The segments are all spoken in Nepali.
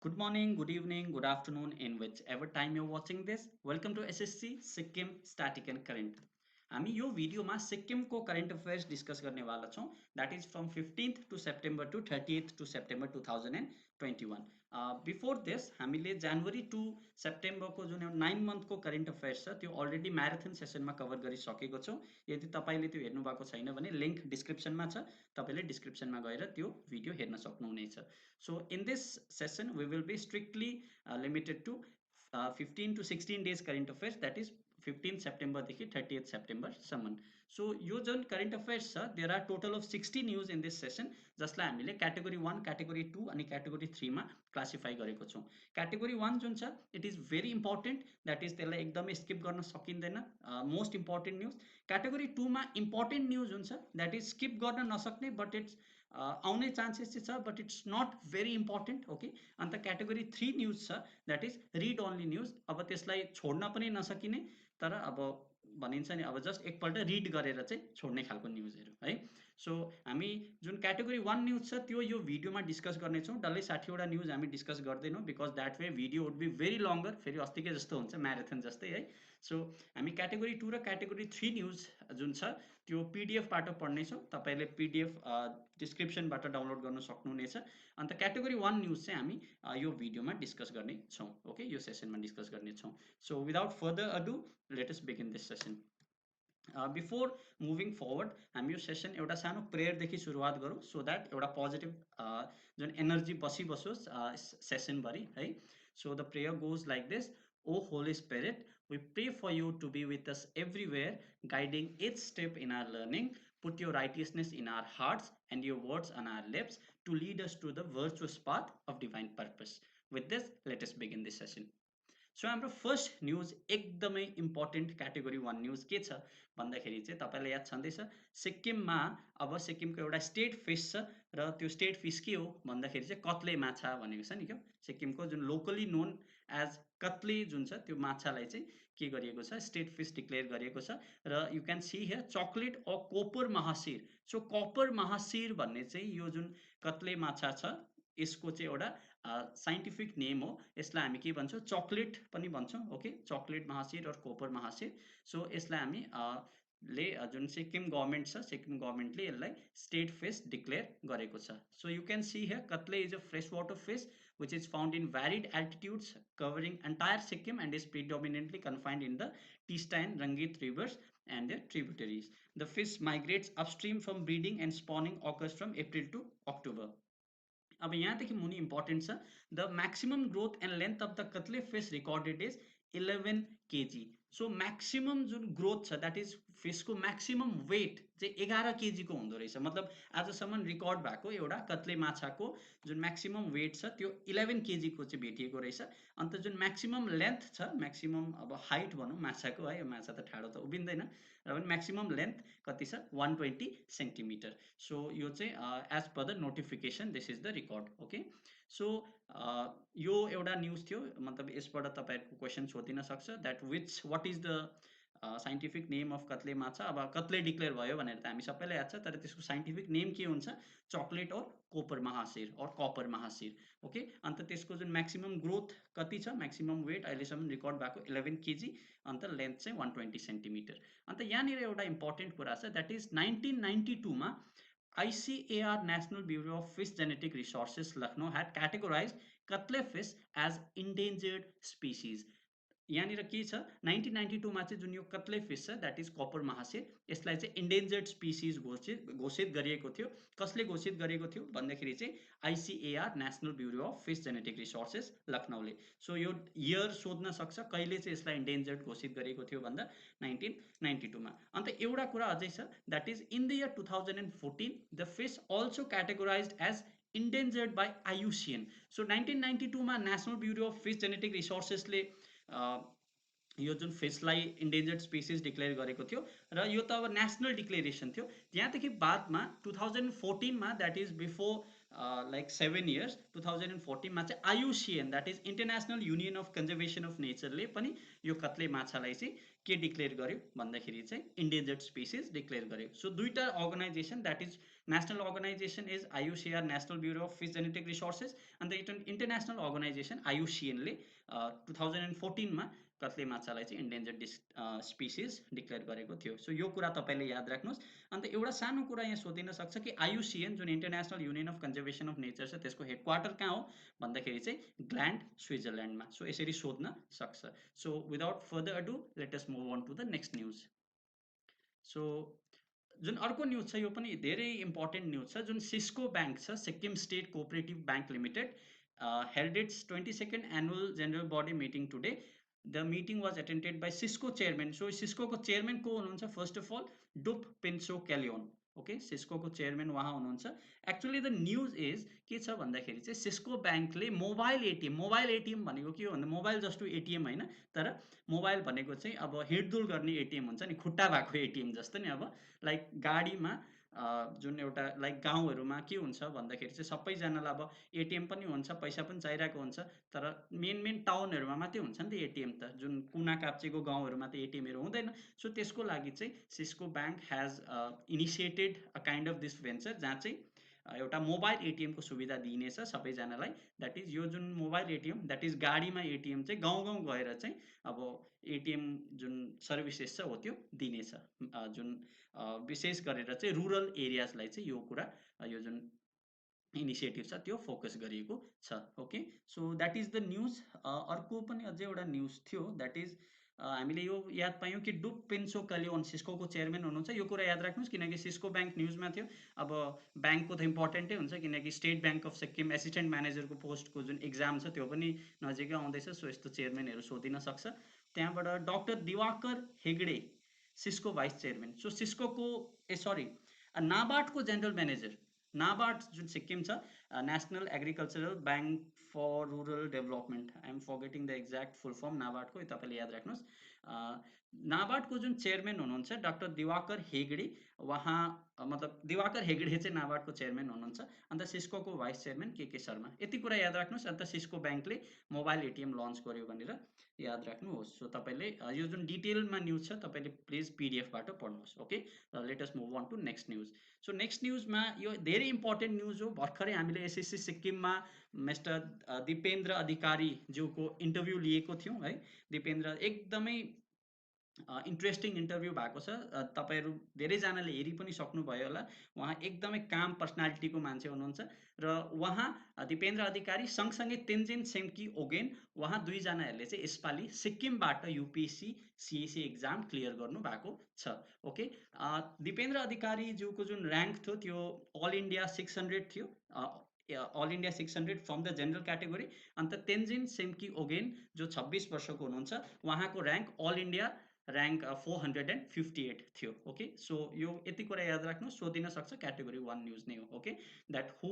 Good morning, good evening, good afternoon, in whichever time you're watching this. Welcome to SSC Sikkim Static and Current. हामी यो भिडियोमा सिक्किमको करेन्ट अफेयर्स डिस्कस गर्ने वाला छौँ that is from 15th to September to 30th to September 2021 before this हामीले जनवरी टु सेप्टेम्बरको जुन 9 मन्थको करेन्ट अफेयर्स छ त्यो अलरेडी म्याराथन सेसनमा कभर गरिसकेको छौँ यदि तपाईँले त्यो हेर्नु भएको छैन भने लिङ्क डिस्क्रिप्सनमा छ तपाईँले डिस्क्रिप्सनमा गएर त्यो भिडियो हेर्न सक्नुहुनेछ so in this session we will be strictly limited to 15 to 16 days current affairs that is 15 September देखि 30th September सम्म सो यो जुन करेन्ट अफेयर्स छ there are total of 60 news in this session जसलाई हामीले क्याटेगोरी 1 क्याटेगोरी 2 अनि क्याटेगोरी 3 मा क्लासिफाई गरेको छौँ क्याटेगोरी 1 जुन छ it is very important that is त्यसलाई एकदमै स्किप गर्न सकिँदैन मोस्ट इम्पोर्टेन्ट न्युज क्याटेगोरी 2 मा इम्पोर्टेन्ट न्युज हुन्छ द्याट इज स्किप गर्न नसक्ने बट इट्स आउने चान्सेस चाहिँ छ but it's not very important okay अन्त क्याटेगोरी 3 न्युज छ that is read only news अब त्यसलाई छोड्न पनि नसकिने तर अब भनिन्छ नि अब जस्ट एकपल्ट रिड गरेर चाहिँ छोड्ने खालको न्युजहरू है सो हामी जुन क्याटेगोरी 1 न्युज छ त्यो यो भिडियोमा डिस्कस गर्नेछौँ डल्लै 60वटा न्युज हामी डिस्कस गर्दैनौँ because that way video would be very longer फेरि अस्तिकै जस्तो हुन्छ म्याराथन जस्तै है सो हामी क्याटेगोरी 2 र क्याटेगोरी 3 न्युज जुन छ त्यो पिडिएफबाट पढ्नेछौँ तपाईँले पिडिएफ डिस्क्रिप्सनबाट डाउनलोड गर्न सक्नुहुनेछ अन्त क्याटेगोरी 1 न्युज चाहिँ हामी यो भिडियोमा डिस्कस गर्नेछौँ ओके यो सेसनमा डिस्कस गर्नेछौँ so without further ado let us begin this session before moving forward हामी यो सेसन एउटा सानो प्रेयरदेखि सुरुवात गरौँ सो द्याट एउटा पोजिटिभ जुन एनर्जी बसिबसोस् सेसनभरि है so the prayer goes like this O Holy Spirit, we pray for you to be with us everywhere, guiding each step in our learning. Put your righteousness in our hearts and your words on our lips to lead us to the virtuous path of divine purpose. With this, let us begin this session. So हाम्रो फर्स्ट न्युज एकदमै इम्पोर्टेन्ट क्याटेगोरी 1 न्युज के छ भन्दाखेरि चाहिँ तपाईँलाई याद छँदैछ सिक्किममा अब सिक्किमको एउटा स्टेट फिस छ र त्यो स्टेट फिस के हो भन्दाखेरि चाहिँ कत्ले माछा भनेको छ नि क्या सिक्किमको जुन लोकली नोन एज कत्ले जुन छ त्यो माछालाई चाहिँ के गरिएको छ स्टेट फिस डिक्लेयर गरिएको छ र you can see here chocolate a copper mahseer so copper mahseer भन्ने चाहिँ यो जुन कत्ले माछा छ यसको चाहिँ एउटा साइन्टिफिक नेम हो यसलाई हामी के भन्छौँ चक्लेट पनि भन्छौँ ओके चक्लेट महासिर र कोपर महासिर सो यसलाई हामी जुन सिक्किम गभर्मेन्ट छ सिक्किम गभर्मेन्टले यसलाई स्टेट फिस डिक्लेयर गरेको छ so you can see here katle is a fresh water fish which is found in varied altitudes covering entire Sikkim and is predominantly confined in the Teesta and Rangit rivers and their tributaries. The fish migrates upstream from breeding and spawning occurs from April to October. अब यहाँदेखि मुनि इम्पोर्टेन्ट छ the maximum growth and length of the katle fish recorded is 11 KG so maximum जुन ग्रोथ छ द्याट इज फिसको म्याक्सिमम वेट चाहिँ 11 केजीको हुँदो रहेछ मतलब आजसम्म रिकर्ड भएको एउटा कत्ले माछाको जुन म्याक्सिमम वेट छ त्यो 11 केजीको चाहिँ भेटिएको रहेछ अन्त जुन म्याक्सिमम लेन्थ छ म्याक्सिमम अब हाइट भनौँ माछाको है यो माछा त ठाडो त उभिँदैन र पनि म्याक्सिमम लेन्थ कति छ 120 सेन्टिमिटर सो यो चाहिँ as per the notification this is the record okay so यो एउटा न्युज थियो मतलब यसबाट तपाईँहरूको क्वेसन सोधिन सक्छ that what is the scientific name of कत्ले माछा अब कत्ले डिक्लेयर भयो भनेर त हामी सबैलाई याद छ तर त्यसको साइन्टिफिक नेम के हुन्छ चक्लेट और कोपर महासिर और कपर महासिर ओके अन्त त्यसको जुन म्याक्सिमम ग्रोथ कति छ म्याक्सिमम वेट अहिलेसम्म रिकर्ड भएको 11 केजी अन्त लेन्थ चाहिँ 120 सेन्टिमिटर अन्त यहाँनिर एउटा इम्पोर्टेन्ट कुरा छ द्याट इज 1992 मा ICAR National Bureau of Fish Genetic Resources Lucknow had categorized cuttlefish as endangered species. यहाँनिर के छ 1992 मा चाहिँ जुन यो कत्ले फिस छ द्याट इज कपर महासिर यसलाई चाहिँ इन्डेन्जर्ड स्पिसिज घोषित गरिएको थियो कसले घोषित गरेको थियो भन्दाखेरि चाहिँ ICAR national bureau of fish genetic resources लखनऊले सो यो इयर सोध्न सक्छ कहिले चाहिँ यसलाई इन्डेन्जर्ड घोषित गरेको थियो भन्दा 1992 मा अन्त एउटा कुरा अझै छ that is in the year 2014 the fish also categorised as endangered by IUCN so 1992 मा national bureau of fish genetic रिसोर्सेसले यो जुन फिसलाई इन्डेन्जर्ड स्पिसिस डिक्लेयर गरेको थियो र यो त अब नेसनल डिक्लेरेसन थियो त्यहाँदेखि बादमा 2014 मा that is before like 7 years 2014 मा चाहिँ IUCN that is international union of conservation of नेचरले पनि यो कत्ले माछालाई चाहिँ के डिक्लेयर गर्यो भन्दाखेरि चाहिँ इन्डेन्जर्ड स्पिसिज डिक्लेयर गर्यो। सो दुईटा organisation, that is national organisation is ICAR, national bureau of fish genetic resources, and international organisation आइयुसिएनले 2014मा कत्ले माछालाई चाहिँ इन्डेन्जर्ड स्पिसिज डिक्लेयर गरेको थियो। सो यो कुरा तपाईँले याद राख्नुहोस्। अन्त एउटा सानो कुरा यहाँ सोधिन सक्छ कि आइयुसिएन जुन international union of conservation of nature छ त्यसको हेडक्वार्टर कहाँ हो भन्दाखेरि चाहिँ ग्ल्यान्ड स्विजरल्यान्डमा। सो यसरी सोध्न सक्छ। So without further ado let us move on to the next news. So जुन अर्को न्युज छ यो पनि धेरै इम्पोर्टेन्ट न्युज छ। जुन सिस्को ब्याङ्क छ, Sikkim state cooperative bank limited, held its 22nd annual general body meeting today. The meeting was attended by Cisco chairman. So Cisco को chairman को हुनुहुन्छ first of all डुप पिन्सो क्यालियोन। ओके, सिस्को को चेयरमैन वहाँ हुनुहुन्छ। एक्चुअली द न्युज इज के छ भन्दाखेरि चाहिँ सिस्को ब्याङ्कले मोबाइल एटिएम भनेको के हो भन्दा मोबाइल जस्तो एटिएम होइन, तर मोबाइल भनेको चाहिँ अब हिँडडुल गर्ने एटिएम हुन्छ नि, खुट्टा भएको एटिएम जस्तो नि। अब लाइक गाडीमा जुन एउटा लाइक गाउँहरूमा के हुन्छ भन्दाखेरि चाहिँ सबैजनालाई अब एटिएम पनि हुन्छ, पैसा पनि चाहिरहेको हुन्छ, तर मेन टाउनहरूमा मात्रै हुन्छ नि त एटिएम त, जुन कुना काप्चेको गाउँहरूमा त एटिएमहरू हुँदैन। सो त्यसको लागि चाहिँ Cisco bank has initiated a kind of this venture, जहाँ चाहिँ एउटा मोबाइल एटिएमको सुविधा दिइनेछ सबैजनालाई। द्याट इज यो जुन मोबाइल एटिएम, द्याट इज गाडीमा एटिएम चाहिँ गाउँ गाउँ गएर चाहिँ अब एटिएम जुन सर्भिसेस छ हो त्यो दिनेछ। जुन विशेष गरेर चाहिँ रुरल एरियाजलाई चाहिँ यो कुरा, यो जुन इनिसिएटिभ छ त्यो फोकस गरिएको छ। Okay, so that is the news. अर्को पनि अझै एउटा न्युज थियो, द्याट इज हामीले यो याद पायौँ कि डुप पेन्सो क्यालियोन सिस्कोको चेयरमैन हुनुहुन्छ। यो कुरा याद राख्नुहोस् किनकि सिस्को ब्याङ्क न्युजमा थियो। अब ब्याङ्कको त इम्पोर्टेन्टै हुन्छ किनकि state bank of Sikkim assistant म्यानेजरको पोस्टको जुन इक्जाम छ त्यो पनि नजिकै आउँदैछ। सो यस्तो चेयरमैनहरू सोधिन सक्छ। त्यहाँबाट doctor Diwakar Hegde SISCO vice chairman. So सिस्कोको नाबार्डको जेनरल म्यानेजर, नाबार्ड जुन सिक्किम छ, national agricultural bank for rural development, I am forgetting the exact full form नाबार्डको, तपाईँले याद राख्नुहोस्। नाबार्डको जुन चेयरमैन हुनुहुन्छ डाक्टर दिवाकर हेगडे, उहाँ मतलब दिवाकर हेगडे चाहिँ नाबार्डको चेयरमैन हुनुहुन्छ। अन्त सिस्कोको भाइस चेयरमैन के शर्मा। यति कुरा याद राख्नुहोस्। अन्त सिस्को ब्याङ्कले मोबाइल एटिएम लन्च गर्यो भनेर याद राख्नुहोस्। सो तपाईँले यो जुन डिटेलमा न्युज छ तपाईँले प्लिज पिडिएफबाट पढ्नुहोस्। Okay, let us move on to next news. So next न्युजमा यो धेरै इम्पोर्टेन्ट न्युज हो। भर्खरै हामीले एसएससी सिक्किममा मिस्टर दिपेन्द्र अधिकारी ज्यूको इन्टरभ्यू लिएको थियौँ है। दिपेन्द्र एकदमै इन्ट्रेस्टिङ इन्टरभ्यू भएको छ। तपाईँहरू धेरैजनाले हेरि पनि सक्नुभयो होला। उहाँ एकदमै काम पर्सनालिटीको मान्छे हुनुहुन्छ र उहाँ दिपेन्द्र अधिकारी सँगसँगै तेन्जिन सेम्की ओगेन, उहाँ दुईजनाहरूले चाहिँ यसपालि सिक्किमबाट युपिएससी सिएसी एक्जाम क्लियर गर्नु भएको छ। ओके, दिपेन्द्र अधिकारी ज्यूको जुन ऱ्याङ्क थियो त्यो अल इन्डिया 600 थियो, all India 600 from the general category. अन्त तेन्जिन सेम्की ओगेन जो 26 वर्षको हुनुहुन्छ, उहाँको ऱ्याङ्क अल इन्डिया ऱ्याङ्क 458 थियो। ओके, सो यो यति कुरा याद राख्नु, सोधिन सक्छ, क्याटेगोरी 1 न्युज नै हो। Okay, that who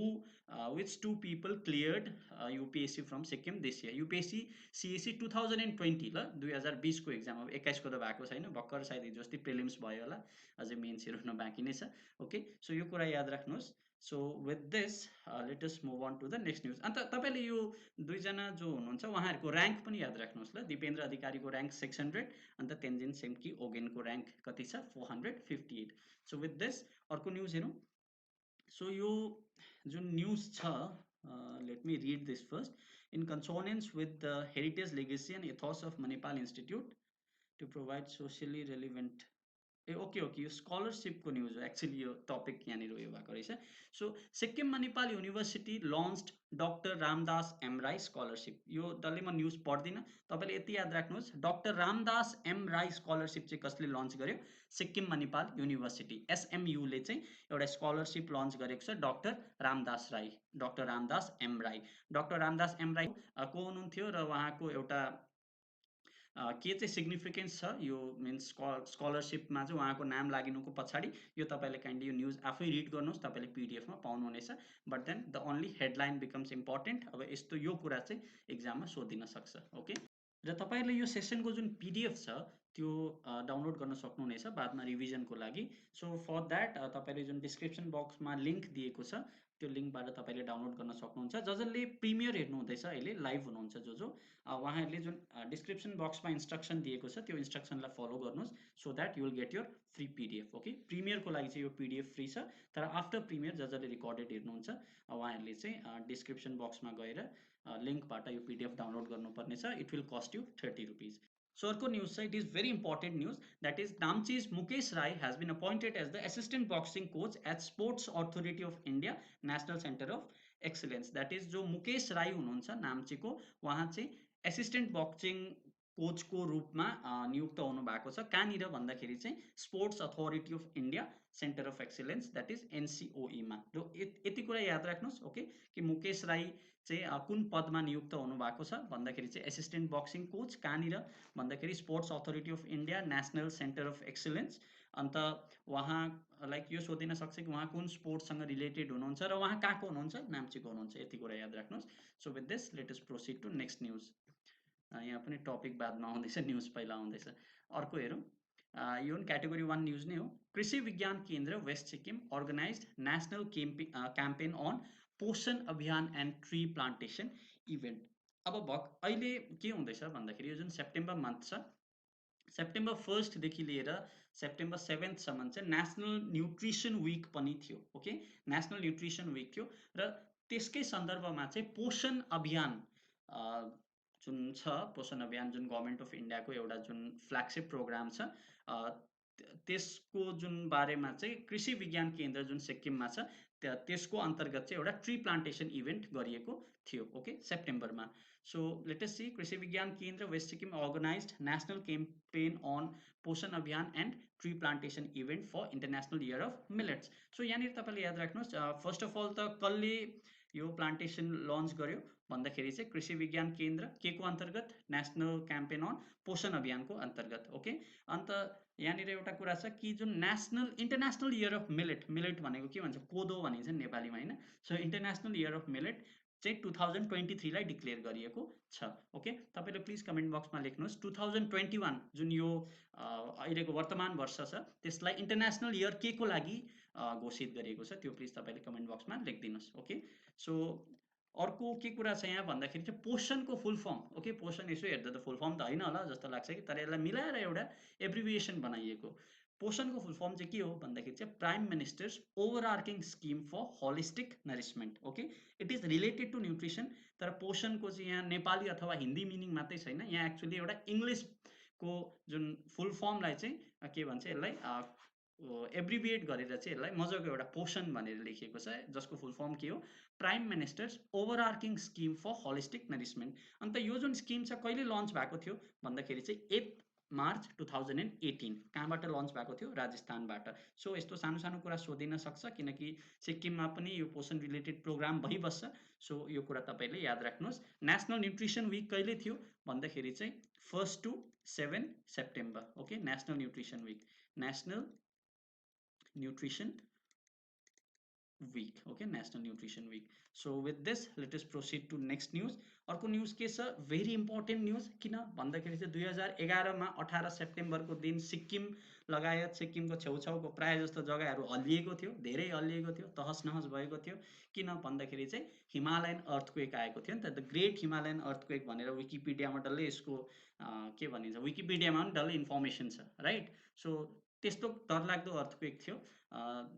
which 2 people cleared UPSC from Sikkim this year, UPSC CSE 2020 ल 2020 को एक्जाम। अब 21 को त भएको छैन, भर्खर सायद हिजो अस्ति प्रिलिम्स भयो होला, अझै मेन्सहरू हुन बाँकी नै छ। ओके, सो यो कुरा याद राख्नुहोस्। So with this let us move on to the next news. अन्त तपाईँले यो दुईजना जो हुनुहुन्छ उहाँहरूको ऱ्याङ्क पनि याद राख्नुहोस् ल। दिपेन्द्र अधिकारीको ऱ्याङ्क 600, अन्त तेन्जिन सेम्की ओगेनको ऱ्याङ्क कति छ 458। सो विथ दिस अर्को न्युज हेरौँ। सो यो जुन न्युज छ, let me read this first. In consonance with the heritage legacy and ethos of Manipal institute to provide socially relevant, okay यो स्कलरसिपको न्युज हो एक्चुअली, यो टपिक यहाँनिर उयो भएको रहेछ। So Sikkim Manipal university launched doctor Ramdas M Rai scholarship. यो डल्लै म न्युज पढ्दिनँ, तपाईँले यति याद राख्नुहोस्, doctor Ramdas M Rai scholarship चाहिँ कसले लन्च गर्यो, सिक्किम मणिपाल युनिभर्सिटी एसएमयुले चाहिँ एउटा स्कलरसिप लन्च गरेको छ, doctor Ramdas Rai, doctor Ramdas M Rai. Doctor Ramdas M Rai को हुनुहुन्थ्यो र उहाँको एउटा के चाहिँ सिग्निफिकेन्स छ यो मिन्स स्कलरसिपमा चाहिँ उहाँको नाम लागिनुको पछाडि, यो तपाईँले काइन्डली यो न्युज आफै रिड गर्नुहोस्, तपाईँले पिडिएफमा पाउनुहुनेछ। But then the only headline becomes important. अब यस्तो यो कुरा चाहिँ एक्जाममा सोधिन सक्छ। ओके। र तपाईँले यो सेसनको जुन पिडिएफ छ त्यो डाउनलोड गर्न सक्नुहुनेछ बादमा रिभिजनको लागि। सो फर द्याट तपाईँले जुन डिस्क्रिप्सन बक्समा लिङ्क दिएको छ त्यो लिङ्कबाट तपाईँले डाउनलोड गर्न सक्नुहुन्छ। जसले प्रिमियर हेर्नुहुँदैछ अहिले लाइभ हुनुहुन्छ उहाँहरूले जुन डिस्क्रिप्सन बक्समा इन्स्ट्रक्सन दिएको छ त्यो इन्स्ट्रक्सनलाई फलो गर्नुहोस् so that you will get your free PDF. Okay, प्रिमियरको लागि चाहिँ यो पिडिएफ फ्री छ, तर आफ्टर प्रिमियर जसले रिकर्डेड हेर्नुहुन्छ उहाँहरूले चाहिँ डिस्क्रिप्सन बक्समा गएर लिङ्कबाट यो पिडिएफ डाउनलोड गर्नुपर्नेछ। It will cost you 30 rupees. So अर्को न्यूज छ, it is very important news, that is Namchi's Mukesh Rai has been appointed as the assistant boxing coach at Sports Authority of India National Center of Excellence। that is जो मुकेश राई हुनुहुन्छ नाम्चीको, उहाँ चाहिँ एसिस्टेन्ट बक्सिङ कोचको रूपमा नियुक्त हुनु भएको छ। कहाँनिर भन्दाखेरि चाहिँ sports authority of India centre of excellence, that is NCOE मा। र यति कुरा याद राख्नुहोस् ओके, कि मुकेश राई चाहिँ कुन पदमा नियुक्त हुनु भएको छ भन्दाखेरि चाहिँ एसिस्टेन्ट बक्सिङ कोच। कहाँनिर भन्दाखेरि sports authority of India national centre of excellence. अन्त उहाँलाई यो सोधिन सक्छ कि उहाँ कुन स्पोर्ट्ससँग रिलेटेड हुनुहुन्छ र उहाँ कहाँको हुनुहुन्छ, नाम्चीको हुनुहुन्छ। यति कुरा याद राख्नुहोस्। So with this let us proceed to next news. यहाँ पनि टपिक बादमा आउँदैछ, न्युज पहिला आउँदैछ। अर्को हेरौँ, यो क्याटेगोरी 1 न्युज नै हो। Krishi Vigyan Kendra west Sikkim organised national campaign on Poshan Abhiyaan and tree plantation event. अब अहिले के हुँदैछ भन्दाखेरि यो जुन सेप्टेम्बर मन्थ छ, सेप्टेम्बर 1 देखि लिएर सेप्टेम्बर 7 सम्म चाहिँ नेसनल न्युट्रिसन विक पनि थियो। ओके, नेसनल न्युट्रिसन विक थियो र त्यसकै सन्दर्भमा चाहिँ पोषण अभियान जुन छ, पोषण अभियान जुन गभर्मेन्ट अफ इन्डियाको एउटा जुन फ्ल्यागसिप प्रोग्राम छ, त्यसको जुन बारेमा चाहिँ कृषि विज्ञान केन्द्र जुन सिक्किममा छ त्यसको अन्तर्गत चाहिँ एउटा ट्री प्लान्टेसन इभेन्ट गरिएको थियो। ओके, सेप्टेम्बरमा। So let us see, Krishi Vigyan Kendra west Sikkim organised national campaign on Poshan Abhiyaan and tree plantation event for international year of millets. So यहाँनिर तपाईँले याद राख्नुहोस्, फर्स्ट अफ अल त कसले यो प्लान्टेसन लन्च गर्यो भन्दाखेरि चाहिँ कृषि विज्ञान केन्द्र के को अन्तर्गत, नेसनल क्याम्पेन अन पोषण अभियानको अन्तर्गत। ओके, अन्त यहाँनिर एउटा कुरा छ कि जुन international year of millet, millet भनेको के भन्छ, कोदो भनिन्छ नेपालीमा होइन। So international year of millet चाहिँ 2023 लाई डिक्लेयर गरिएको छ। ओके, तपाईँले प्लिज कमेन्ट बक्समा लेख्नुहोस् 2021 जुन यो अहिलेको वर्तमान वर्ष छ त्यसलाई इन्टरनेसनल इयर के को लागि घोषित गरिएको छ त्यो प्लिज तपाईँले कमेन्ट बक्समा लेखिदिनुहोस्। ओके, सो अर्को के कुरा छ यहाँ भन्दाखेरि चाहिँ पोषणको फुल फर्म। ओके, पोषण यसो हेर्दा त फुल फर्म त होइन होला जस्तो लाग्छ कि, तर यसलाई मिलाएर एउटा एब्रिभिएसन बनाइएको। पोषणको फुल फर्म चाहिँ के हो भन्दाखेरि चाहिँ prime minister's overarching scheme for holistic nourishment. Okay, it is related to nutrition, तर पोषणको चाहिँ यहाँ नेपाली अथवा हिन्दी मिनिङ मात्रै छैन, यहाँ एक्चुअली एउटा इङ्ग्लिसको जुन फुल फर्मलाई चाहिँ के भन्छ, यसलाई एब्रिभिएट गरेर चाहिँ यसलाई मजाको एउटा पोषण भनेर लेखिएको छ, जसको फुल फर्म के हो, prime minister's overarching scheme for holistic nourishment. अन्त यो जुन स्किम छ कहिले लन्च भएको थियो भन्दाखेरि चाहिँ 8 मार्च 2018। कहाँबाट लन्च भएको थियो, राजस्थानबाट। सो यस्तो सानो सानो कुरा सोधिन सक्छ किनकि सिक्किममा पनि यो पोषण रिलेटेड प्रोग्राम भइबस्छ। सो यो कुरा तपाईँले याद राख्नुहोस्। नेसनल न्युट्रिसन विक कहिले थियो भन्दाखेरि चाहिँ 1 to 7 September. Okay, national nutrition week, national nutrition week। okay, national nutrition week। so with this let us proceed to next news। अर्को न्युज के छ, भेरी इम्पोर्टेन्ट न्युज। किन भन्दाखेरि चाहिँ 2011 मा 18 सेप्टेम्बरको दिन सिक्किम लगायत सिक्किमको छेउछाउको प्राय जस्तो जग्गाहरू हल्लिएको थियो, धेरै हल्लिएको थियो, तहस नहस भएको थियो। किन भन्दाखेरि चाहिँ हिमालयन अर्थक्वेक आएको थियो नि त, द ग्रेट हिमालयन अर्थक्वेक भनेर विकिपिडियामा डल्लै यसको के भनिन्छ, विकिपिडियामा पनि डल्लै इन्फर्मेसन छ, राइट। सो त्यस्तो डरलाग्दो अर्थक्वेक थियो।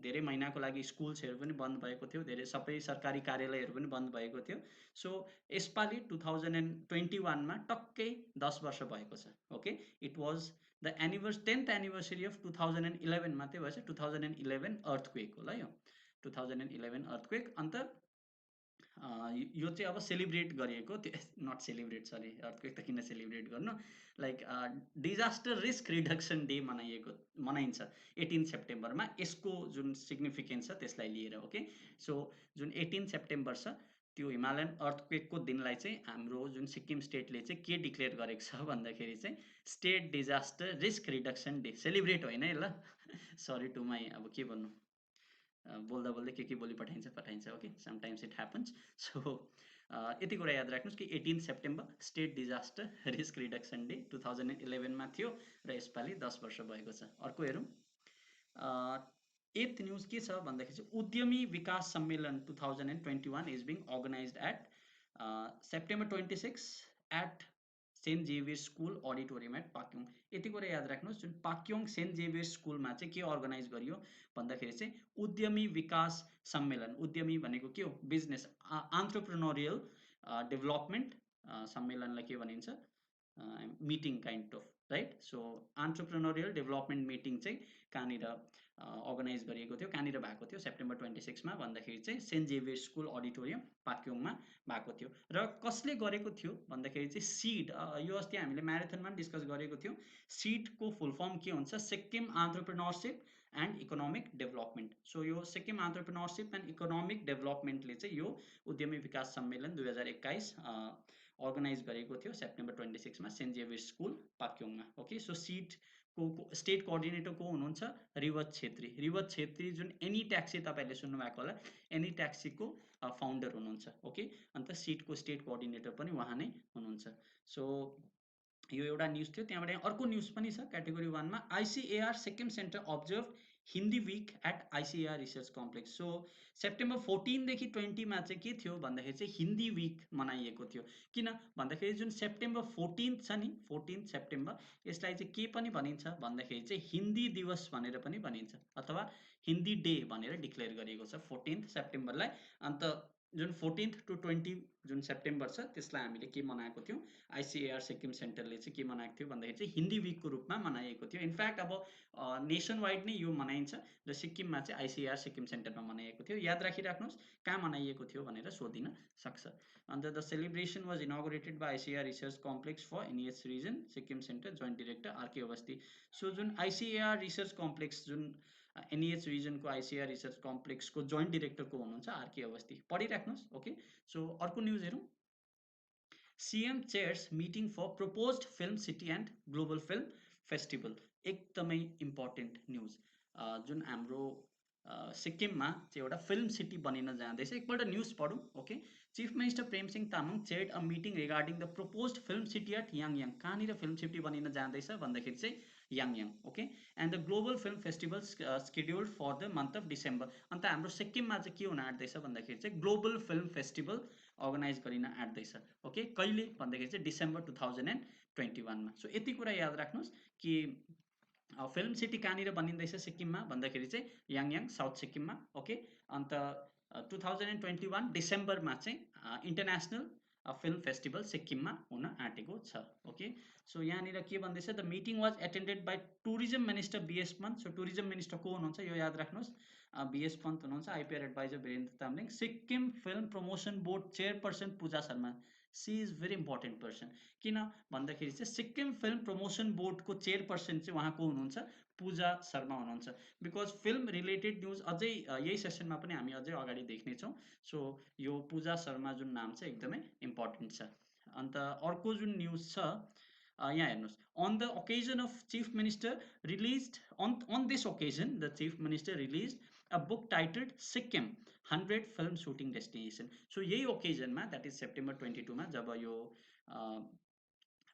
धेरै महिनाको लागि स्कुल्सहरू पनि बन्द भएको थियो, धेरै सबै सरकारी कार्यालयहरू पनि बन्द भएको थियो। सो यसपालि 2021 मा टक्कै 10 वर्ष भएको छ। Okay, it was the 10th anniversary of 2011 मात्रै भएछ, 2011 अर्थक्वेक होला यो, 2011 अर्थक्वेक। अन्त यो चाहिँ अब सेलिब्रेट गरिएको, नट सेलिब्रेट, सरी, अर्थक्वेक त किन सेलिब्रेट गर्नु, like disaster risk reduction day मनाइन्छ 18 सेप्टेम्बरमा। यसको जुन सिग्निफिकेन्स छ त्यसलाई लिएर। ओके, सो जुन 18 सेप्टेम्बर छ त्यो हिमालयन अर्थक्वेकको दिनलाई चाहिँ हाम्रो जुन सिक्किम स्टेटले चाहिँ के डिक्लेयर गरेको छ भन्दाखेरि चाहिँ state disaster risk reduction day. Celebrate होइन है ल, सरी टु माई, अब के भन्नु, बोल्दा बोल्दै के बोली पठाइन्छ। Okay, sometimes it happens. So यति कुरा याद राख्नुहोस् कि 18 September state disaster risk reduction day 2011 मा थियो र यसपालि 10 वर्ष भएको छ। अर्को हेरौँ, एथ न्युज के छ भन्दाखेरि चाहिँ उद्यमी Vikas Sammelan 2021 is being organised at September 26 at saint Xavier school auditorium at Pakyong. यति कुरा याद राख्नुहोस्, जुन पाक्योङ सेन्ट जेभियर स्कुलमा चाहिँ के अर्गनाइज गरियो भन्दाखेरि चाहिँ उद्यमी विकास सम्मेलन, उद्यमी भनेको के हो, बिजनेस, एन्टरप्रेन्योरियल डेभलपमेन्ट सम्मेलनलाई के भनिन्छ, meeting kind of, right. So entrepreneurial development meeting चाहिँ कहाँनिर अर्गनाइज गरिएको थियो, कहाँनिर भएको थियो सेप्टेम्बर 26 मा भन्दाखेरि चाहिँ सेन्ट जेभियर स्कुल अडिटोरियम पाक्योङमा भएको थियो। र कसले गरेको थियो भन्दाखेरि चाहिँ सिड, यो अस्ति हामीले म्याराथनमा पनि डिस्कस गरेको थियो। सिडको फुल फर्म के हुन्छ, Sikkim entrepreneurship and economic development. So यो सिक्किम एन्टरप्रेन्योरसिप एन्ड इकोनोमिक डेभलपमेन्टले चाहिँ यो उद्यमी विकास सम्मेलन 2021 अर्गनाइज गरेको थियो सेप्टेम्बर 26 मा सेन्ट जेभियर स्कुल पाक्योङमा। ओके, सो सिड को स्टेट कोअर्डिनेटर को हुनुहुन्छ, रिवत छेत्री। रिवत छेत्री जुन एनी ट्याक्सी तपाईँहरूले सुन्नुभएको होला, एनी ट्याक्सीको फाउन्डर हुनुहुन्छ। ओके, अन्त सिटको स्टेट कोअर्डिनेटर पनि उहाँ नै हुनुहुन्छ। सो यो एउटा न्युज थियो। त्यहाँबाट अर्को न्युज पनि छ क्याटेगोरी 1 मा, ICAR Sikkim centre observe Hindi week at ICAR research complex. So September 14 देखि 20 मा चाहिँ के थियो भन्दाखेरि चाहिँ हिन्दी विक मनाइएको थियो। किन भन्दाखेरि जुन सेप्टेम्बर 14 छ नि, 14 सेप्टेम्बर, यसलाई चाहिँ के पनि भनिन्छ भन्दाखेरि चाहिँ हिन्दी दिवस भनेर पनि भनिन्छ, अथवा हिन्दी डे भनेर डिक्लेयर गरिएको छ 14 सेप्टेम्बरलाई। अन्त जुन 14 to 20 जुन सेप्टेम्बर छ त्यसलाई हामीले के मनाएको थियौँ, आइसिएआर सिक्किम सेन्टरले चाहिँ के मनाएको थियो भन्दाखेरि चाहिँ हिन्दी विकको रूपमा मनाइएको थियो। इनफ्याक्ट अब नेसन वाइड नै यो मनाइन्छ र सिक्किममा चाहिँ आइसिएआर सिक्किम सेन्टरमा मनाइएको थियो। याद राखिराख्नुहोस् कहाँ मनाइएको थियो भनेर सोधिन सक्छ। अन्त the celebration was inaugurated by ICAR research complex for NEH region Sikkim centre, joint director RK Awasthi. So जुन आइसिएआर रिसर्च कम्प्लेक्स, जुन एनइएच रिजनको आइसिएआर रिसर्च कम्प्लेक्सको जोइन्ट डिरेक्टरको हुनुहुन्छ आरके अवस्थी, पढिराख्नुहोस्। ओके, सो अर्को न्युज हेरौँ, CM chairs meeting for proposed film city and global film festival. एकदमै इम्पोर्टेन्ट न्युज, जुन हाम्रो सिक्किममा चाहिँ एउटा फिल्म सिटी बनिन जाँदैछ। एकपल्ट न्युज पढौँ। Okay, chief minister Premsingh Tamang chaired a meeting regarding the proposed film city at याङयाङ। कहाँनिर फिल्म सिटी बनिन जाँदैछ भन्दाखेरि चाहिँ याङयाङ। Okay, and the global film festival scheduled for the month of December. अन्त हाम्रो सिक्किममा चाहिँ के हुन आँट्दैछ भन्दाखेरि चाहिँ ग्लोबल फिल्म फेस्टिभल अर्गनाइज गरिन आँट्दैछ। ओके, कहिले भन्दाखेरि चाहिँ डिसेम्बर 2021 मा। सो यति कुरा याद राख्नुहोस् कि फिल्म सिटी कहाँनिर बनिँदैछ सिक्किममा भन्दाखेरि चाहिँ याङयाङ साउथ सिक्किममा। ओके, अन्त 2021 डिसेम्बरमा चाहिँ इन्टरनेसनल फिल्म फेस्टिभल सिक्किममा हुन आँटेको छ। ओके, सो यहाँनिर के भन्दैछ, the meeting was attended by tourism minister BS Pant. So tourism minister को हुनुहुन्छ यो याद राख्नुहोस्, बीएस पन्त हुनुहुन्छ। IPR adviser Virendra Tamling, Sikkim film promotion board chairperson Pooja Sharma. She is very important person. किन भन्दाखेरि चाहिँ सिक्किम फिल्म प्रमोसन बोर्डको चेयरपर्सन चाहिँ उहाँको हुनुहुन्छ पूजा शर्मा हुनुहुन्छ। बिकज फिल्म रिलेटेड न्युज अझै यही सेसनमा पनि हामी अझै अगाडि देख्नेछौँ। सो यो पूजा शर्मा जुन नाम चाहिँ एकदमै इम्पोर्टेन्ट छ। अन्त अर्को जुन न्युज छ यहाँ हेर्नुहोस्, on the occasion of chief minister release on this occasion the chief minister released a book titled Sikkim 100 film shooting destination. So यही ओकेजनमा, द्याट इज सेप्टेम्बर 22 मा, जब यो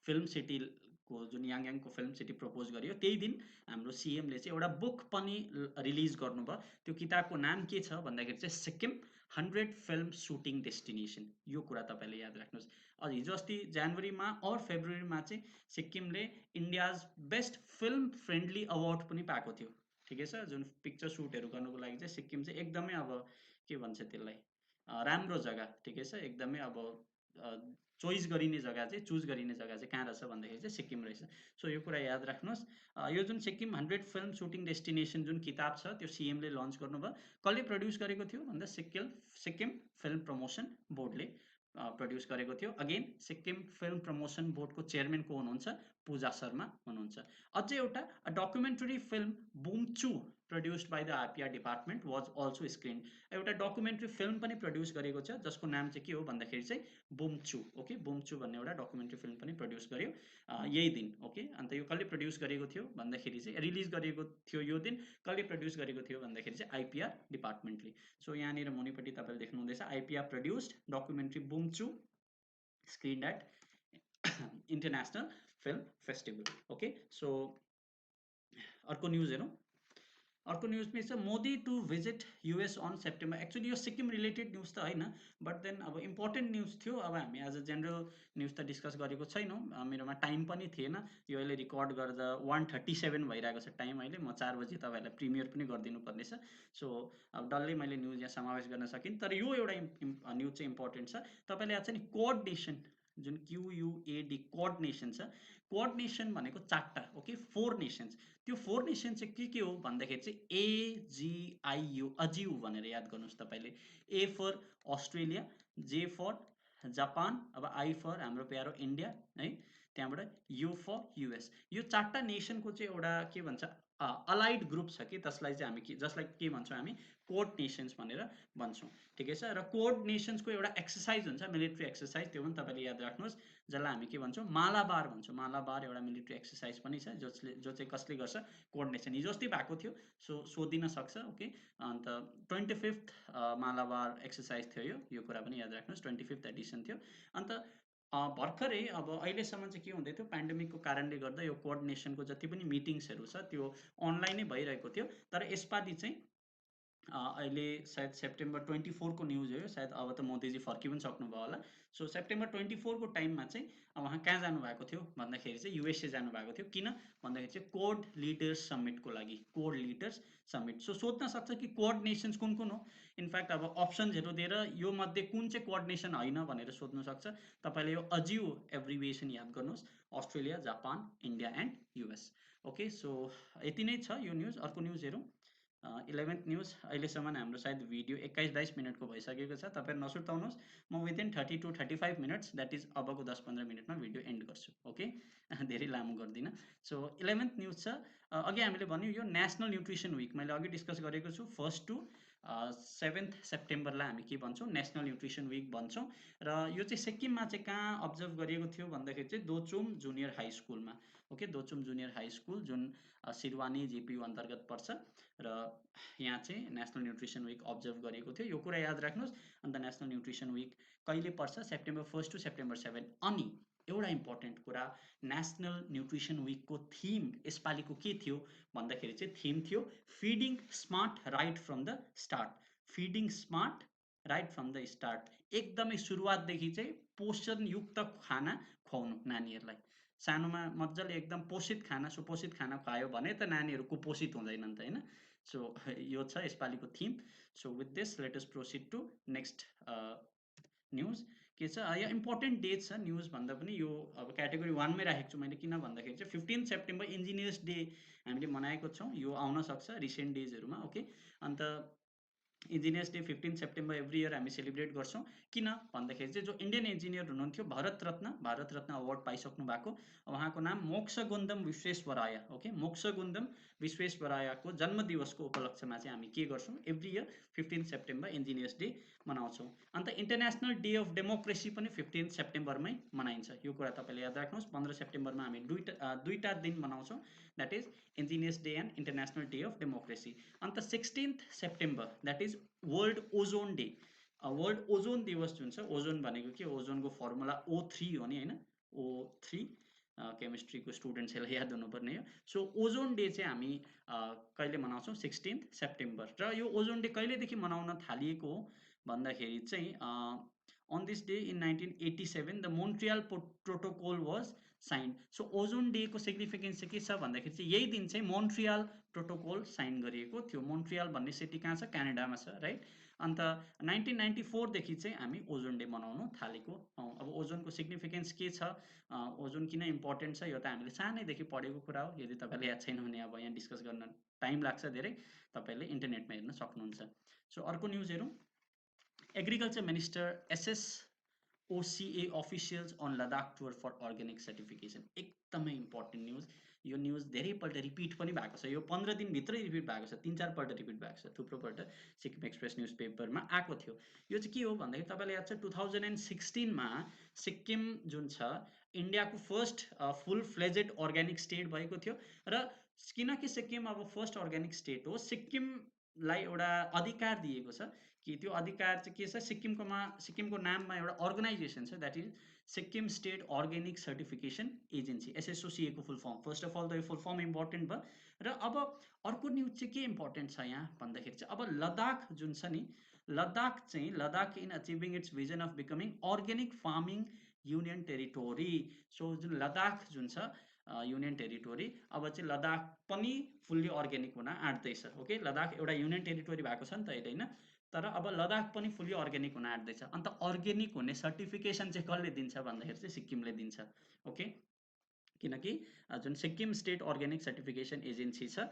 फिल्म सिटीको जुन याङयाङको फिल्म सिटी प्रपोज गरियो, त्यही दिन हाम्रो सिएमले चाहिँ एउटा बुक पनि रिलिज गर्नुभयो। त्यो किताबको नाम के छ भन्दाखेरि चाहिँ सिक्किम 100 फिल्म सुटिङ डेस्टिनेसन। यो कुरा तपाईँले याद राख्नुहोस्। हिजो अस्ति जनवरीमा और फेब्रुअरीमा चाहिँ सिक्किमले India's best film friendly award पनि पाएको थियो। ठिकै छ, जुन पिक्चर सुटहरू गर्नुको लागि चाहिँ सिक्किम चाहिँ एकदमै अब के भन्छ त्यसलाई, राम्रो जग्गा। ठिकै छ, एकदमै अब चोइस गरिने जग्गा चाहिँ, चुज गरिने जग्गा चाहिँ कहाँ रहेछ भन्दाखेरि चाहिँ सिक्किम रहेछ। सो यो कुरा याद राख्नुहोस्। यो जुन सिक्किम 100 फिल्म सुटिङ डेस्टिनेसन जुन किताब छ त्यो सिएमले लन्च गर्नुभयो। कसले प्रड्युस गरेको थियो भन्दा सिक्किम फिल्म प्रमोसन बोर्डले प्रड्युस गरेको थियो। अगेन सिक्किम फिल्म प्रमोसन बोर्डको चेयरम्यान को हुनुहुन्छ, पूजा शर्मा हुनुहुन्छ। अझै एउटा documentary film Bumchu produced by the IPR department was also screened. एउटा डकुमेन्ट्री फिल्म पनि प्रड्युस गरेको छ जसको नाम चाहिँ के हो भन्दाखेरि चाहिँ बुमचु, ओके, बुमचु भन्ने एउटा डकुमेन्ट्री फिल्म पनि प्रड्युस गर्यो यही दिन, ओके। अन्त यो कसले प्रड्युस गरेको थियो भन्दाखेरि चाहिँ रिलिज गरेको थियो यो दिन, कसले प्रड्युस गरेको थियो भन्दाखेरि चाहिँ आइपिआर डिपार्टमेन्टले। सो यहाँनिर मुनिपट्टि तपाईँले देख्नुहुँदैछ IPR produced documentary Bumchu screened at international film festival, okay. So अर्को न्युज हेरौँ। अर्को न्युजमा छ Modi to visit US on September. Actually यो सिक्किम रिलेटेड न्युज त होइन, बट देन अब इम्पोर्टेन्ट न्युज थियो। अब हामी एज अ जेनरल न्युज त डिस्कस गरेको छैनौँ, मेरोमा टाइम पनि थिएन। यो अहिले रिकर्ड गर्दा 1:37 भइरहेको छ टाइम अहिले। म 4 बजी तपाईँहरूलाई प्रिमियर पनि गरिदिनु पर्नेछ। सो अब डल्लै मैले न्युज यहाँ समावेश गर्न सकिनँ, तर यो एउटा न्युज चाहिँ इम्पोर्टेन्ट छ। तपाईँले याद छ नि कोअर्डिनेसन, जुन QUAD कोअर्डिनेसन छ, कोअर्डिनेसन भनेको 4टा, ओके, 4 नेसन्स। त्यो 4 नेसन चाहिँ के हो भन्दाखेरि चाहिँ AGIU, अजिउ भनेर याद गर्नुहोस् तपाईँले। A for Australia, J for Japan, अब I फर हाम्रो प्यारो इन्डिया है, त्यहाँबाट U फर US। यो 4टा नेसनको चाहिँ एउटा के भन्छ अलाइड ग्रुप छ कि जसलाई चाहिँ हामी जसलाई के भन्छौँ हामी कोड नेसन्स भनेर भन्छौँ, ठिकै छ। र कोड नेसन्सको एउटा एक्सर्साइज हुन्छ मिलिट्री एक्सर्साइज, त्यो पनि तपाईँले याद राख्नुहोस्, जसलाई हामी के भन्छौँ मालाबार भन्छौँ। मालाबार एउटा मिलिट्री एक्सर्साइज पनि छ जो चाहिँ कसले गर्छ कोअर्डिनेसन। हिजो अस्ति भएको थियो, सो सोधिन सक्छ, ओके। अन्त 25th मालाबार एक्सर्साइज थियो यो कुरा पनि याद राख्नुहोस्, 25th एडिसन थियो। अन्त भर्खरै अब अहिलेसम्म चाहिँ के हुँदै थियो, पेन्डेमिकको कारणले गर्दा यो कोअर्डिनेसनको जति पनि मिटिङ्सहरू छ त्यो अनलाइनै भइरहेको थियो। तर यसपालि चाहिँ अहिले सायद सेप्टेम्बर 24 को न्युज हो यो, सायद अब त मोदीजी फर्कि पनि सक्नुभयो होला। सो सेप्टेम्बर 24 को टाइममा चाहिँ उहाँ कहाँ जानुभएको थियो भन्दाखेरि चाहिँ युएसए जानुभएको थियो। किन भन्दाखेरि चाहिँ कोड लिडर्स समिटको लागि, कोड लिडर्स समिट। सो सोध्न सक्छ कि कोअर्डिनेसन्स कुन कुन हो। इनफ्याक्ट अब अप्सन्सहरू दिएर यो मध्ये कुन चाहिँ कोअर्डिनेसन होइन भनेर सोध्न सक्छ। तपाईँले यो अजिउ एब्रिभिएसन याद गर्नुहोस्, Australia, Japan, India and US, okay. So यति नै छ यो न्युज। अर्को न्युज हेरौँ। 11th news. अहिलेसम्म हाम्रो सायद भिडियो 21-22 मिनटको भइसकेको छ। तपाईँहरू नसुर्ताउनुहोस्, म within 30 to 35 minutes, that is अबको 10-15 मिनटमा भिडियो एन्ड गर्छु, ओके। धेरै लामो गर्दिनँ। सो 11th न्युज छ। अघि हामीले भन्यो यो नेसनल न्युट्रिसन विक, मैले अघि डिस्कस गरेको छु। 1st to 7th सेप्टेम्बरलाई हामी के भन्छौँ नेसनल न्युट्रिसन विक भन्छौँ। र यो चाहिँ सिक्किममा चाहिँ कहाँ अब्जर्भ गरिएको थियो भन्दाखेरि चाहिँ दोचुम जुनियर हाई स्कुलमा, ओके। दोचुम जुनियर हाई स्कुल जुन सिरवानी जिपियु अन्तर्गत पर्छ, र यहाँ चाहिँ नेसनल न्युट्रिसन विक अब्जर्भ गरेको थियो, यो कुरा याद राख्नुहोस्। अन्त नेसनल न्युट्रिसन विक कहिले पर्छ, सेप्टेम्बर 1st to सेप्टेम्बर 7। अनि एउटा इम्पोर्टेन्ट कुरा, नेसनल न्युट्रिसन विकको थिम यसपालिको के थियो भन्दाखेरि चाहिँ थिम थियो feeding smart right from the start. Feeding smart right from the start, एकदमै सुरुवातदेखि चाहिँ पोषणयुक्त खाना खुवाउनु नानीहरूलाई। सानोमा मजाले एकदम पोषित खाना, सुपोषित खाना खुवायो भने त नानीहरू कुपोषित हुँदैनन् त, होइन। सो यो छ यसपालिको theme. So with this let us proceed to next news. के छ यहाँ इम्पोर्टेन्ट डेट छ न्युज भन्दा पनि, यो अब क्याटेगोरी 1मै राखेको छु मैले। किन भन्दाखेरि चाहिँ 15 सेप्टेम्बर इन्जिनियर्स डे हामीले मनाएको छौँ, यो आउन सक्छ रिसेन्ट डेजहरूमा, ओके। अन्त engineers day 15 September every year हामी सेलिब्रेट गर्छौँ। किन भन्दाखेरि चाहिँ जो इन्डियन इन्जिनियर हुनुहुन्थ्यो भारत रत्न अवार्ड पाइसक्नु भएको, उहाँको नाम मोक्षगुन्डम विश्वेश्वराय, ओके। मोक्षगुन्डम विश्वेश्वरायको जन्मदिवसको उपलक्ष्यमा चाहिँ हामी के गर्छौँ every year 15 September engineers day मनाउँछौँ। अन्त इन्टरनेसनल डे अफ डेमोक्रेसी पनि 15 सेप्टेम्बरमै मनाइन्छ, यो कुरा तपाईँले याद राख्नुहोस्। 15 सेप्टेम्बरमा हामी दुईटा दिन मनाउँछौँ, that is engineers day and international day of democracy. अन्त 16th September that is world ozone day. World ozone दिवस जुन छ, ओजोन भनेको के, ओजोनको फर्मुला O3 हो नि, होइन, O3। केमिस्ट्रीको स्टुडेन्ट्सहरूलाई याद हुनुपर्ने हो। सो ओजोन डे चाहिँ हामी कहिले मनाउँछौँ 16th सेप्टेम्बर। र यो ओजोन डे कहिलेदेखि मनाउन थालिएको हो भन्दाखेरि चाहिँ on this day in 1987 the Montreal protocol was sign. So ozone डेको सिग्निफिकेन्स चाहिँ के छ भन्दाखेरि चाहिँ यही दिन चाहिँ मोन्ट्रियल प्रोटोकल साइन गरिएको थियो। मोन्ट्रियल भन्ने सिटी कहाँ छ, क्यानाडामा छ, राइट। अन्त 1994 देखि चाहिँ हामी ओजोन डे मनाउन थालेको हौँ। अब ओजोनको सिग्निफिकेन्स के छ, ओजोन किन इम्पोर्टेन्ट छ, यो त हामीले सानैदेखि पढेको कुरा हो। यदि तपाईँले याद छैन भने अब यहाँ डिस्कस गर्न टाइम लाग्छ धेरै, तपाईँले इन्टरनेटमा हेर्न सक्नुहुन्छ। सो अर्को न्युज हेरौँ। Agriculture minister SS OCA officials on Ladakh tour for organic certification, एकदमै इम्पोर्टेन्ट न्युज। यो न्युज धेरैपल्ट रिपिट पनि भएको छ, यो 15 दिनभित्रै रिपिट भएको छ, 3-4 पल्ट रिपिट भएको छ, थुप्रोपल्ट सिक्किम एक्सप्रेस न्युज पेपरमा आएको थियो। यो चाहिँ के हो भन्दाखेरि तपाईँलाई याद छ 2016 मा सिक्किम जुन छ इन्डियाको फर्स्ट फुल फ्लेजेड अर्ग्यानिक स्टेट भएको थियो। र किनकि सिक्किम अब फर्स्ट अर्ग्यानिक स्टेट हो, सिक्किमलाई एउटा अधिकार दिएको छ कि त्यो अधिकार चाहिँ के छ, सिक्किमको नाममा एउटा अर्गनाइजेसन छ, that is Sikkim state organic certification agency, SSOCA को full form. First of all त यो फुल फर्म इम्पोर्टेन्ट भयो। र अब अर्को न्युज चाहिँ के इम्पोर्टेन्ट छ यहाँ भन्दाखेरि चाहिँ अब लद्दाख जुन छ नि, Ladakh in achieving it's vision of becoming organic farming union territory. So जुन लद्दाख जुन छ युनियन टेरिटोरी, अब चाहिँ लद्दाख पनि फुल्ली अर्ग्यानिक हुन आँट्दैछ। ओके, लद्दाख एउटा युनियन टेरिटोरी भएको छ नि त अहिले, होइन, तर अब लद्दाख पनि फुल्ली अर्ग्यानिक हुन आँट्दैछ। अन्त अर्ग्यानिक हुने सर्टिफिकेसन चाहिँ कसले दिन्छ भन्दाखेरि चाहिँ सिक्किमले दिन्छ। ओके, किनकि जुन Sikkim state organic certification agency छ,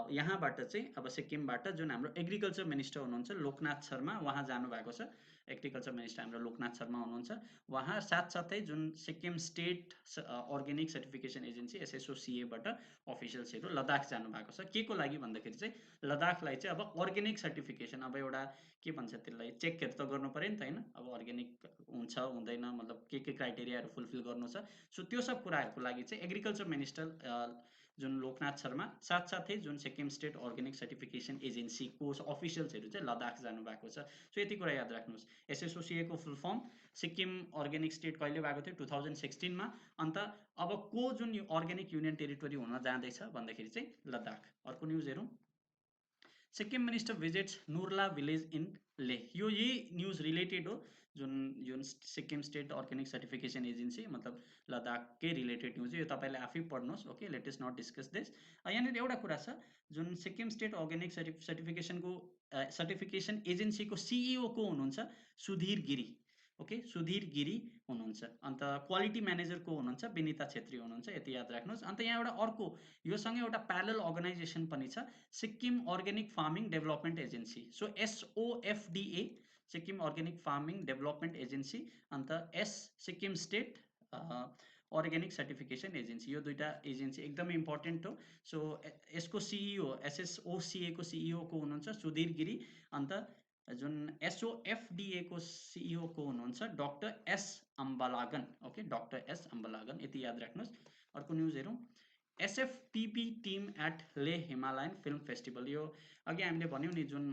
यहाँबाट चाहिँ अब सिक्किमबाट जुन हाम्रो एग्रिकल्चर मिनिस्टर हुनुहुन्छ लोकनाथ शर्मा, उहाँ जानुभएको छ। एग्रिकल्चर मिनिस्टर हाम्रो लोकनाथ शर्मा हुनुहुन्छ। उहाँ साथसाथै जुन Sikkim state organic certification agency एसएसओसिएबाट अफिसियल्सहरू लद्दाख जानुभएको छ। के को लागि भन्दाखेरि चाहिँ लद्दाखलाई चाहिँ अब अर्ग्यानिक सर्टिफिकेसन, अब एउटा के भन्छ त्यसलाई, चेकहरू त गर्नु पऱ्यो नि त, होइन, अब अर्ग्यानिक हुन्छ हुँदैन, मतलब के क्राइटेरियाहरू फुलफिल गर्नु छ। सो त्यो सब कुराहरूको लागि चाहिँ एग्रिकल्चर मिनिस्टर जुन लोकनाथ शर्मा साथसाथै जुन सिक्किम स्टेट अर्ग्यानिक सर्टिफिकेसन एजेन्सीको अफिसियल्सहरू चाहिँ लद्दाख जानुभएको छ। सो यति कुरा याद राख्नुहोस्। एसएसओसिएको full form Sikkim organic state कहिले भएको थियो, 2016 मा। अन्त अब को जुन अर्ग्यानिक युनियन टेरिटोरी हुन जाँदैछ भन्दाखेरि चाहिँ लद्दाख। अर्को न्युज हेरौँ। Sikkim minister visits Nurla village in Leh. यो यही न्युज रिलेटेड हो, जुन जुन Sikkim state organic certification agency, मतलब लद्दाखकै रिलेटेड न्युज हो। यो तपाईँले आफै पढ्नुहोस्। Okay, let is not discuss this. यहाँनिर एउटा कुरा छ, जुन सिक्किम स्टेट अर्ग्यानिक सर्टिफिकेसन एजेन्सीको सिइओ को हुनुहुन्छ, सुधीर गिरी। ओके, सुधीर गिरी हुनुहुन्छ। अन्त क्वालिटी म्यानेजर को हुनुहुन्छ, विनिता छेत्री हुनुहुन्छ। यति याद राख्नुहोस्। अन्त यहाँ एउटा अर्को योसँगै एउटा प्यारलल अर्गनाइजेसन पनि छ, Sikkim organic farming development agency. So SOFDA, Sikkim organic farming development agency. अन्त Sikkim state organic certification agency, यो दुईटा एजेन्सी एकदमै इम्पोर्टेन्ट हो। सो यसको सिइओ, एसएसओसिए को सिइओ को हुनुहुन्छ सुधीर गिरी। अन्त जुन एसओएफडिए को सिइओ को हुनुहुन्छ doctor S Ambalagan. Okay, doctor S Ambalagan, यति याद राख्नुहोस्। अर्को न्युज हेरौँ। SFPP team at Leh Himalayan film festival. यो अघि हामीले भन्यौँ नि, जुन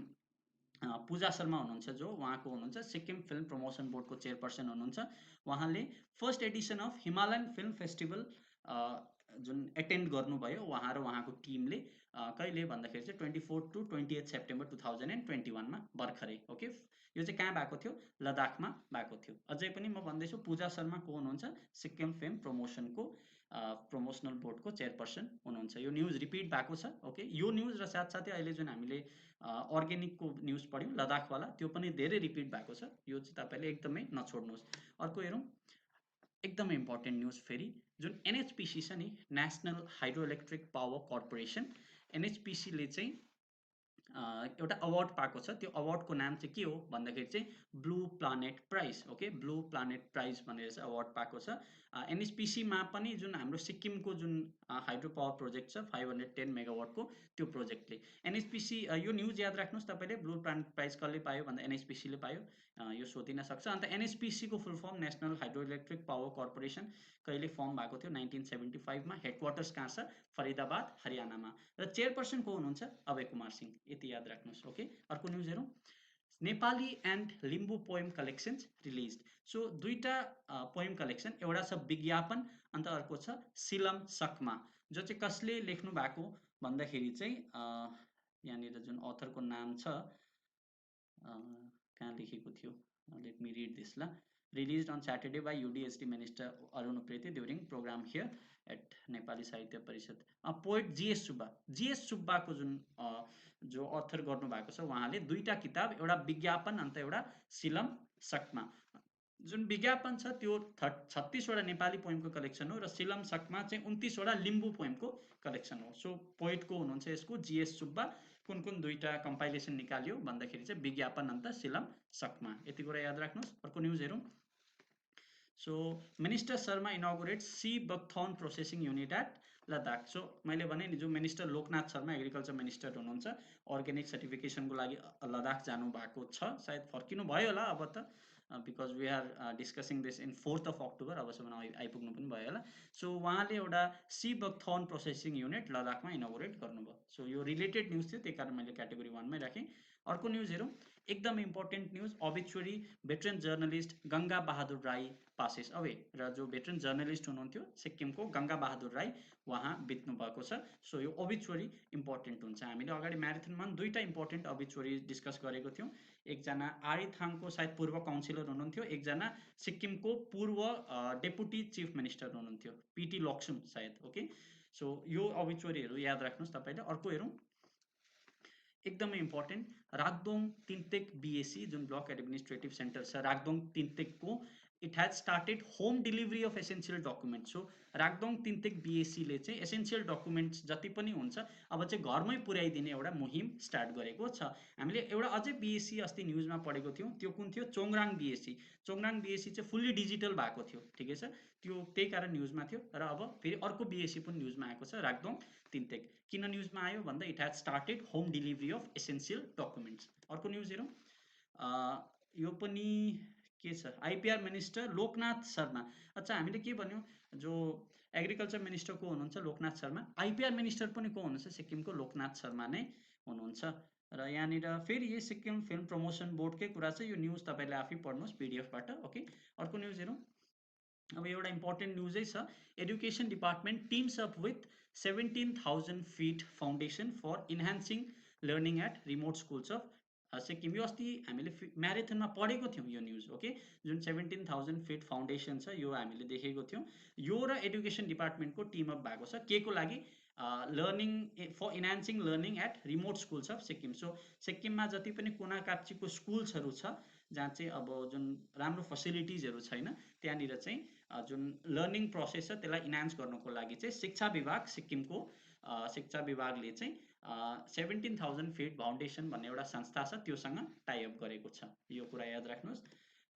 पूजा शर्मा हुनुहुन्छ, जो उहाँको हुनुहुन्छ सिक्किम फिल्म प्रमोसन बोर्डको चेयरपर्सन हुनुहुन्छ। उहाँले first Edison of Himalayan film festival जुन एटेन्ड गर्नुभयो, उहाँ र उहाँको टिमले कहिले भन्दाखेरि चाहिँ 24 to 28 सेप्टेम्बर 2021 मा भर्खरै। ओके, यो चाहिँ कहाँ भएको थियो, लद्दाखमा भएको थियो। अझै पनि म भन्दैछु, पूजा शर्मा को हुनुहुन्छ, सिक्किम फिल्म प्रमोसनको प्रमोसनल बोर्डको चेयरपर्सन हुनुहुन्छ। यो न्युज रिपिट भएको छ। ओके, यो न्युज र साथसाथै अहिले जुन हामीले अर्ग्यानिकको न्युज पढ्यौँ लद्दाखवाला, त्यो पनि धेरै रिपिट भएको छ। यो चाहिँ तपाईँले एकदमै नछोड्नुहोस्। अर्को हेरौँ, एकदमै इम्पोर्टेन्ट न्युज फेरि, जुन एनएचपिसी छ नि, national hydro electric power corporation, एनएचपिसीले चाहिँ एउटा अवार्ड पाएको छ। त्यो अवार्डको नाम चाहिँ के हो भन्दाखेरि चाहिँ blue planet prize. Okay, blue planet prize भनेर चाहिँ अवार्ड पाएको छ। एनएचपिसीमा पनि जुन हाम्रो सिक्किमको जुन हाइड्रो पावर प्रोजेक्ट छ 510 मेगावाटको, त्यो प्रोजेक्टले एनएचपिसी, यो न्युज याद राख्नुहोस् तपाईँले। ब्लू प्लानेट प्राइज कसले पायो भन्दा एनएचपिसीले पायो, यो सोधिन सक्छ। अन्त एनएचपिसीको full form national hydro electric power corporation कहिले फर्म भएको थियो, 1975 मा। हेडक्वार्टर्स कहाँ छ, फरिदाबाद, हरियाणामा। र चेयरपर्सन को हुनुहुन्छ, अभय कुमार सिंह। यति याद राख्नुहोस्। ओके, अर्को न्युज हेरौँ। Nepali and Limbu poem collections release. So दुईटा पोएम कलेक्सन, एउटा छ विज्ञापन, अन्त अर्को छ सिलम सक्मा, जो चाहिँ कसले लेख्नु भएको भन्दाखेरि चाहिँ यहाँनिर जुन अथरको नाम छ, कहाँ लेखेको थियो, लेट मी रिड दिस ल। Release on Saturday by UDST minister Arun Upreti during programme here at Nepali Sahitya Parishad. Poet GS Subba, GS सुब्बाको जुन जो अथर गर्नुभएको छ, उहाँले दुईटा किताब, एउटा विज्ञापन अन्त एउटा सिलम सक्मा। जुन विज्ञापन छ त्यो 36 वटा नेपाली पोएमको कलेक्सन हो, र सिलम सक्मा चाहिँ 29 वटा लिम्बू पोएमको कलेक्सन हो। सो पोएटको हुनुहुन्छ यसको जीएस सुब्बा। कुन कुन दुईटा कम्पाइलेसन निकाल्यो भन्दाखेरि चाहिँ विज्ञापन अन्त सिलम सक्मा। यति कुरा याद राख्नुहोस्। अर्को न्युज हेरौँ। So minister Sharma inaugurates sea buckthorn processing unit at Ladakh. So मैले भने नि जो minister Loknath Sharma agriculture minister हुनुहुन्छ, अर्ग्यानिक सर्टिफिकेसनको लागि लद्दाख जानु भएको छ, सायद फर्किनु भयो होला अब त, because we are discussing this in 4th of October, अबसम्म आइपुग्नु पनि भयो होला। सो उहाँले एउटा सी बकथर्न प्रोसेसिङ युनिट लद्दाखमा इनोग्रेट गर्नुभयो। सो यो रिलेटेड न्युज थियो, त्यही कारण मैले क्याटेगोरी 1मै राखेँ। अर्को न्युज हेरौँ, एकदम important news, अबिचुरी veteran journalist Ganga Bahadur Rai passes away. र जो भेटरेन जर्नलिस्ट हुनुहुन्थ्यो सिक्किमको गङ्गा बहादुर राई, उहाँ बित्नु भएको छ। सो यो अबिचुरी इम्पोर्टेन्ट हुन्छ। हामीले अगाडि म्याराथनमा पनि दुईवटा इम्पोर्टेन्ट अबिचुरी डिस्कस गरेको थियौँ। एकजना आरिथाङको सायद पूर्व काउन्सिलर हुनुहुन्थ्यो, एकजना सिक्किमको पूर्व डेपुटी चिफ मिनिस्टर हुनुहुन्थ्यो, पिटी लक्सुम सायद। ओके, सो यो अबिचुरीहरू याद राख्नुहोस् तपाईँले। अर्को हेरौँ, एकदमै इम्पोर्टेन्ट, रागदोङ तिन्तेक बिएसी जुन ब्लक एडमिनिस्ट्रेटिभ सेन्टर छ रागदोङ तिन्तेकको, it has started home delivery of essential documents. So Rakdong Tintek बिएसीले चाहिँ एसेन्सियल डकुमेन्ट्स जति पनि हुन्छ अब चाहिँ घरमै पुर्याइदिने एउटा मुहिम स्टार्ट गरेको छ। हामीले एउटा अझै बिएसी अस्ति न्युजमा पढेको थियौँ, त्यो कुन थियो, चोङराङ बिएसी। चोङराङ बिएसी चाहिँ फुल्ली डिजिटल भएको थियो, ठिकै छ, त्यो त्यही कारण न्युजमा थियो। र अब फेरि अर्को बिएसी पनि न्युजमा आएको छ, रागदोङ तिन्तेक। किन न्युजमा आयो भन्दा it has started home delivery of essential documents. अर्को न्युज हेरौँ, यो पनि के छ, आइपिआर मिनिस्टर लोकनाथ शर्मा। अच्छा, हामीले के भन्यौँ, जो एग्रिकल्चर मिनिस्टर को हुनुहुन्छ लोकनाथ शर्मा, आइपिआर मिनिस्टर पनि को हुनुहुन्छ सिक्किमको, लोकनाथ शर्मा नै हुनुहुन्छ। र यहाँनिर फेरि यही सिक्किम फिल्म प्रमोसन बोर्डकै कुरा छ, यो न्युज तपाईँले आफै पढ्नुहोस् पिडिएफबाट। ओके, अर्को न्युज हेरौँ, अब एउटा इम्पोर्टेन्ट न्युजै छ, education department teams up with 17,000 feet foundation for enhancing learning at remote schools of Sikkim. यो अस्ति हामीले म्याराथनमा पढेको थियौँ यो न्युज। ओके, जुन 17,000 फिट फाउन्डेसन छ यो हामीले देखेको थियौँ। यो र एडुकेसन डिपार्टमेन्टको टिम अप भएको छ, के को लागि, learning for enhancing learning at remote schools of Sikkim. So सिक्किममा जति पनि कुना काप्चीको स्कुल्सहरू छ जहाँ चाहिँ अब जुन राम्रो फेसिलिटिजहरू छैन, त्यहाँनिर चाहिँ जुन लर्निङ प्रोसेस छ त्यसलाई इन्हान्स गर्नको लागि चाहिँ शिक्षा विभाग सिक्किमको शिक्षा विभागले चाहिँ 17,000 फिट फाउन्डेसन भन्ने एउटा संस्था छ त्योसँग टाइअप गरेको छ, यो कुरा याद राख्नुहोस्।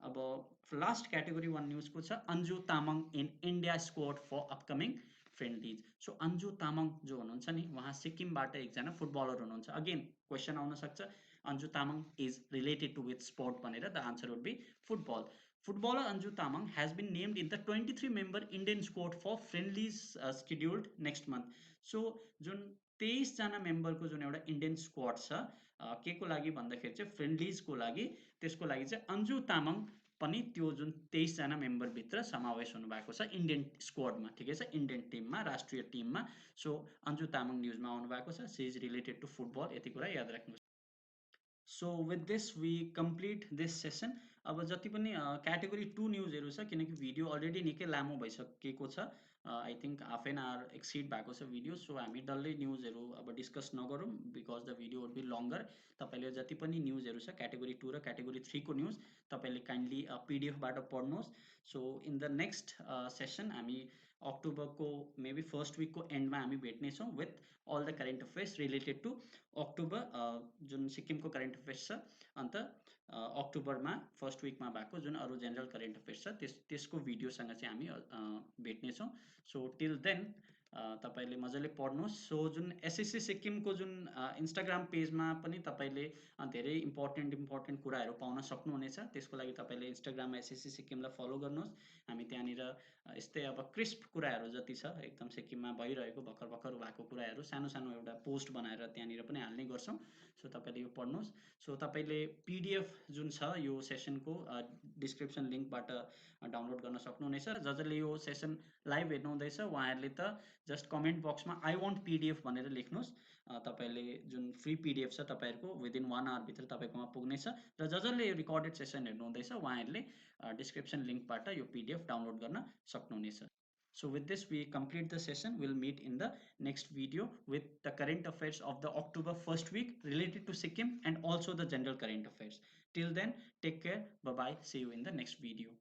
अब लास्ट क्याटेगोरी 1 न्युजको छ, Anju Tamang in India squad for upcoming friendlies. So Anju Tamang जो हुनुहुन्छ नि, उहाँ सिक्किमबाट एकजना फुटबलर हुनुहुन्छ। अगेन क्वेसन आउन सक्छ, Anju Tamang is related to with sport भनेर, the answer would be football. Footballer Anju Tamang has been named in the 23-member Indian squad for friendlies scheduled next month. So जुन 23 जना मेम्बरको जुन एउटा इन्डियन स्क्वाड छ, के को लागि भन्दाखेरि चाहिँ फ्रेन्डलिजको लागि, त्यसको लागि चाहिँ अन्जु तामाङ पनि त्यो जुन 23 जना मेम्बरभित्र समावेश हुनुभएको छ इन्डियन स्क्वाडमा, ठिकै छ, इन्डियन टिममा, राष्ट्रिय टिममा। सो अन्जु तामाङ न्युजमा आउनु भएको छ, she is related to football, यति कुरा याद राख्नुहोस्। So with this we complete this session. अब जति पनि क्याटेगोरी 2 न्युजहरू छ, किनकि भिडियो अलरेडी निकै लामो भइसकेको छ, I think half an hour exceed भएको छ भिडियो। सो हामी डल्लै न्युजहरू अब डिस्कस नगरौँ, because the video would be longer. तपाईँले जति पनि न्युजहरू छ क्याटेगोरी 2 र क्याटेगोरी 3 को न्युज तपाईँले काइन्डली पिडिएफबाट पढ्नुहोस्। So in the next session हामी अक्टोबरको मेबी फर्स्ट विकको एन्डमा हामी भेट्नेछौँ with all the current affairs related to October, जुन सिक्किमको करेन्ट अफेयर्स छ। अन्त अक्टोबरमा फर्स्ट विकमा भएको जुन अरू जेनरल करेन्ट अफेयर्स छ त्यसको भिडियोसँग चाहिँ हामी भेट्नेछौँ। सो टिल देन तपाईँले मजाले पढ्नुहोस्। सो जुन एसएससी सिक्किमको जुन इन्स्टाग्राम पेजमा पनि तपाईँले धेरै इम्पोर्टेन्ट कुराहरू पाउन सक्नुहुनेछ। त्यसको लागि तपाईँले इन्स्टाग्राममा एसएससी सिक्किमलाई फलो गर्नुहोस्। हामी त्यहाँनिर यस्तै अब क्रिस्प कुराहरू जति छ एकदम सिक्किममा भइरहेको भर्खर भर्खर भएको कुराहरू सानो सानो एउटा पोस्ट बनाएर त्यहाँनिर पनि हाल्ने गर्छौँ। सो तपाईँले यो पढ्नुहोस्। सो तपाईँले पिडिएफ जुन छ यो सेसनको डिस्क्रिप्सन लिङ्कबाट डाउनलोड गर्न सक्नुहुनेछ। र जसले यो सेसन लाइभ हेर्नुहुँदैछ उहाँहरूले त जस्ट कमेन्ट बक्समा आई वान्ट पिडिएफ भनेर लेख्नुहोस्। तपाईँले जुन फ्री पिडिएफ छ तपाईँहरूको विदिन 1 आवरभित्र तपाईँकोमा पुग्नेछ। र जसले यो रिकर्डेड सेसन हेर्नुहुँदैछ उहाँहरूले डिस्क्रिप्सन लिङ्कबाट यो पिडिएफ डाउनलोड गर्न सक्नुहुनेछ। So with this we complete the session. We'll meet in the next video with the current affairs of the October first week related to Sikkim and also the general current affairs. Till then, take care. Bye bye. See you in the next video.